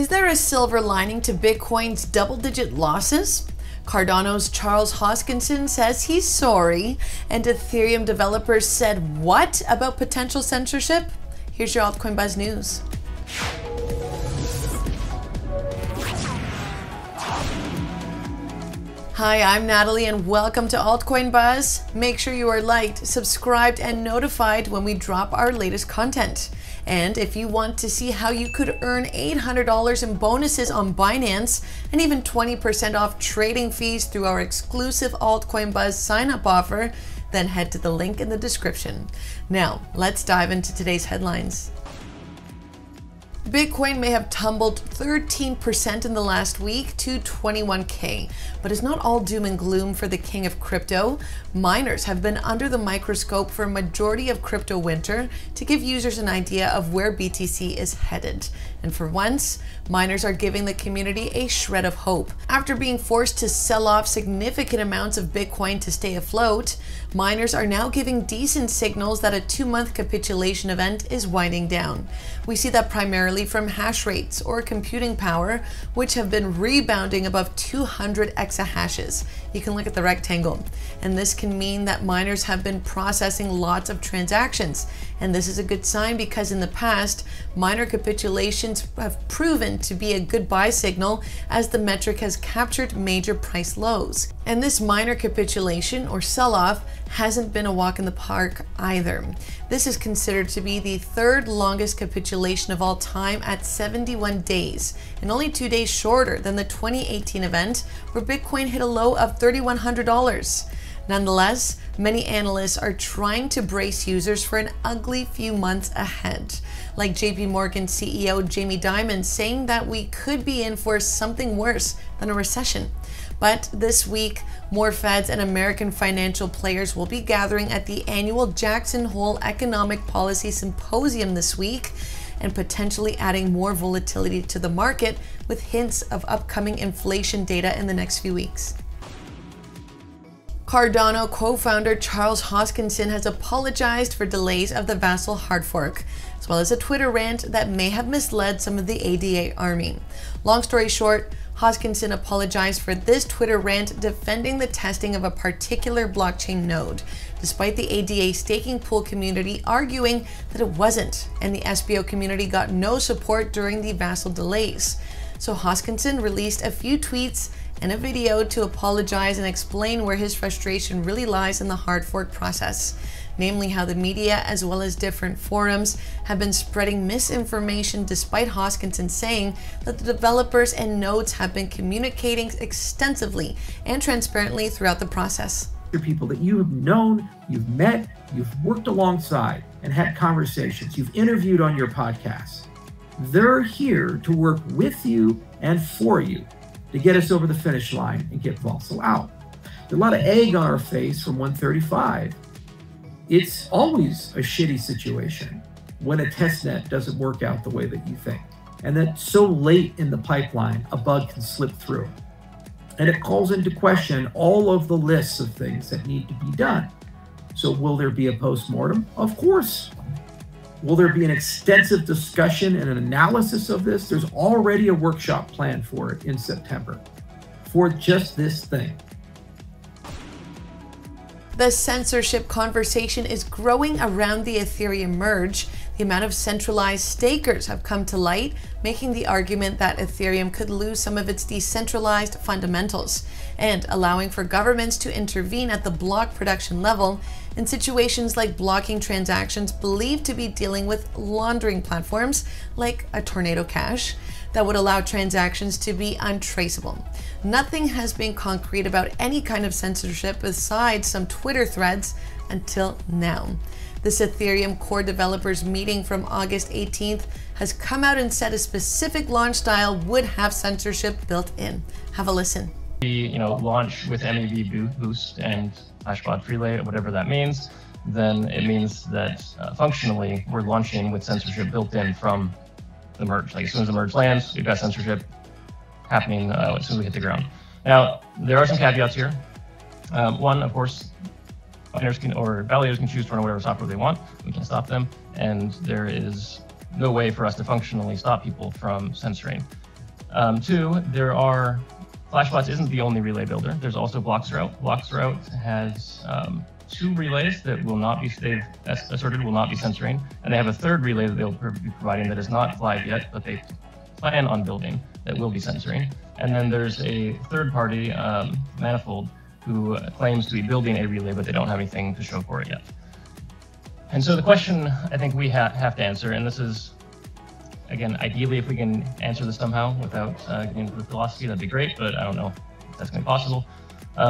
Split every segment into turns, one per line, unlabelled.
Is there a silver lining to Bitcoin's double-digit losses? Cardano's Charles Hoskinson says he's sorry, and Ethereum developers said what about potential censorship? Here's your Altcoin Buzz news. Hi, I'm Natalie and welcome to Altcoin Buzz. Make sure you are liked, subscribed, and notified when we drop our latest content. And if you want to see how you could earn $800 in bonuses on Binance and even 20% off trading fees through our exclusive Altcoin Buzz sign-up offer, then head to the link in the description. Now, let's dive into today's headlines. Bitcoin may have tumbled 13% in the last week to 21K, but it's not all doom and gloom for the king of crypto. Miners have been under the microscope for a majority of crypto winter to give users an idea of where BTC is headed. And for once, miners are giving the community a shred of hope. After being forced to sell off significant amounts of Bitcoin to stay afloat, miners are now giving decent signals that a 2-month capitulation event is winding down. We see that primarily from hash rates or computing power, which have been rebounding above 200 exahashes. You can look at the rectangle. And this can mean that miners have been processing lots of transactions. And this is a good sign because in the past, miner capitulations have proven to be a good buy signal as the metric has captured major price lows. And this miner capitulation or sell-off hasn't been a walk in the park either. This is considered to be the third longest capitulation of all time at 71 days, and only 2 days shorter than the 2018 event where Bitcoin hit a low of $3,100. Nonetheless, many analysts are trying to brace users for an ugly few months ahead, like JP Morgan CEO Jamie Dimon saying that we could be in for something worse than a recession. But this week, more Feds and American financial players will be gathering at the annual Jackson Hole Economic Policy Symposium this week and potentially adding more volatility to the market with hints of upcoming inflation data in the next few weeks. Cardano co-founder Charles Hoskinson has apologized for delays of the Vassal hard fork, as well as a Twitter rant that may have misled some of the ADA army. Long story short, Hoskinson apologized for this Twitter rant defending the testing of a particular blockchain node, despite the ADA staking pool community arguing that it wasn't, and the SBO community got no support during the Vassal delays. So Hoskinson released a few tweets and a video to apologize and explain where his frustration really lies in the hard fork process, namely how the media as well as different forums have been spreading misinformation despite Hoskinson saying that the developers and nodes have been communicating extensively and transparently throughout the process.
People that you have known, you've met, you've worked alongside and had conversations, you've interviewed on your podcasts. They're here to work with you and for you to get us over the finish line and get Vassal out. There's a lot of egg on our face from 135. It's always a shitty situation when a testnet doesn't work out the way that you think. And that so late in the pipeline, a bug can slip through. And it calls into question all of the lists of things that need to be done. So will there be a postmortem? Of course. Will there be an extensive discussion and an analysis of this? There's already a workshop planned for it in September for just this thing.
The censorship conversation is growing around the Ethereum merge. The amount of centralized stakers have come to light, making the argument that Ethereum could lose some of its decentralized fundamentals and allowing for governments to intervene at the block production level in situations like blocking transactions believed to be dealing with laundering platforms like a Tornado Cash that would allow transactions to be untraceable. Nothing has been concrete about any kind of censorship besides some Twitter threads until now. This Ethereum core developers meeting from August 18th has come out and said a specific launch style would have censorship built in. Have a listen.
We, launch with MEV boost and hashbot relay, whatever that means, then it means that functionally we're launching with censorship built in from the merge. Like as soon as the merge lands, we've got censorship happening as soon as we hit the ground. Now, there are some caveats here. One, of course, miners or validators can choose to run whatever software they want. We can stop them, and there is no way for us to functionally stop people from censoring. Two, Flashbots isn't the only relay builder. There's also Bloxroute. Bloxroute has 2 relays that they've asserted will not be censoring, and they have a 3rd relay that they'll be providing that is not live yet, but they plan on building that will be censoring. And then there's a 3rd-party, Manifold, who claims to be building a relay, but they don't have anything to show for it yet. And so the question I think we have to answer, and this is, again, ideally, if we can answer this somehow without getting into the philosophy, that'd be great, but I don't know if that's going to be possible,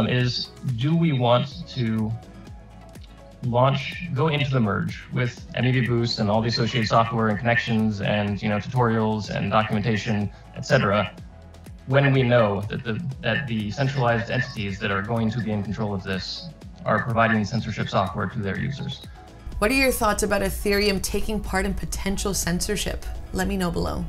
is do we want to go into the merge with MEV Boost and all the associated software and connections and tutorials and documentation, etc., when we know that the centralized entities that are going to be in control of this are providing censorship software to their users?
What are your thoughts about Ethereum taking part in potential censorship? Let me know below.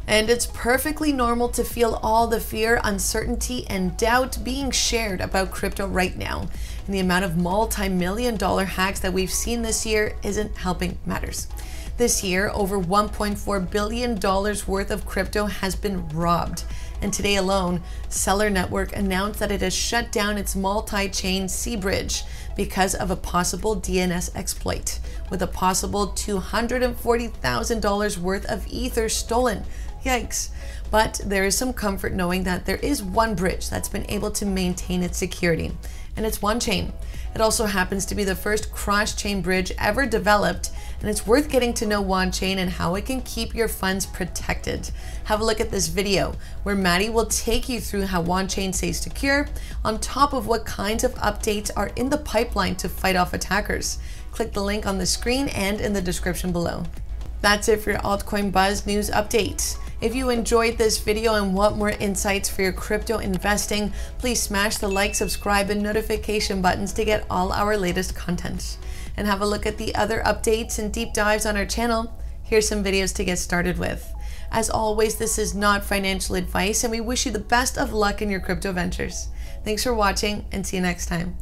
And it's perfectly normal to feel all the fear, uncertainty, and doubt being shared about crypto right now. And the amount of multi-million-dollar hacks that we've seen this year isn't helping matters. This year, over $1.4 billion worth of crypto has been robbed. And today alone, Seller Network announced that it has shut down its multi-chain C-Bridge because of a possible DNS exploit, with a possible $240,000 worth of Ether stolen. Yikes. But there is some comfort knowing that there is one bridge that's been able to maintain its security, and it's Wanchain. It also happens to be the first cross-chain bridge ever developed, and it's worth getting to know Wanchain and how it can keep your funds protected. Have a look at this video where Maddie will take you through how Wanchain stays secure, on top of what kinds of updates are in the pipeline to fight off attackers. Click the link on the screen and in the description below. That's it for your Altcoin Buzz news update. If you enjoyed this video and want more insights for your crypto investing, please smash the like, subscribe, and notification buttons to get all our latest content. And have a look at the other updates and deep dives on our channel. Here's some videos to get started with. As always, this is not financial advice, and we wish you the best of luck in your crypto ventures. Thanks for watching, and see you next time.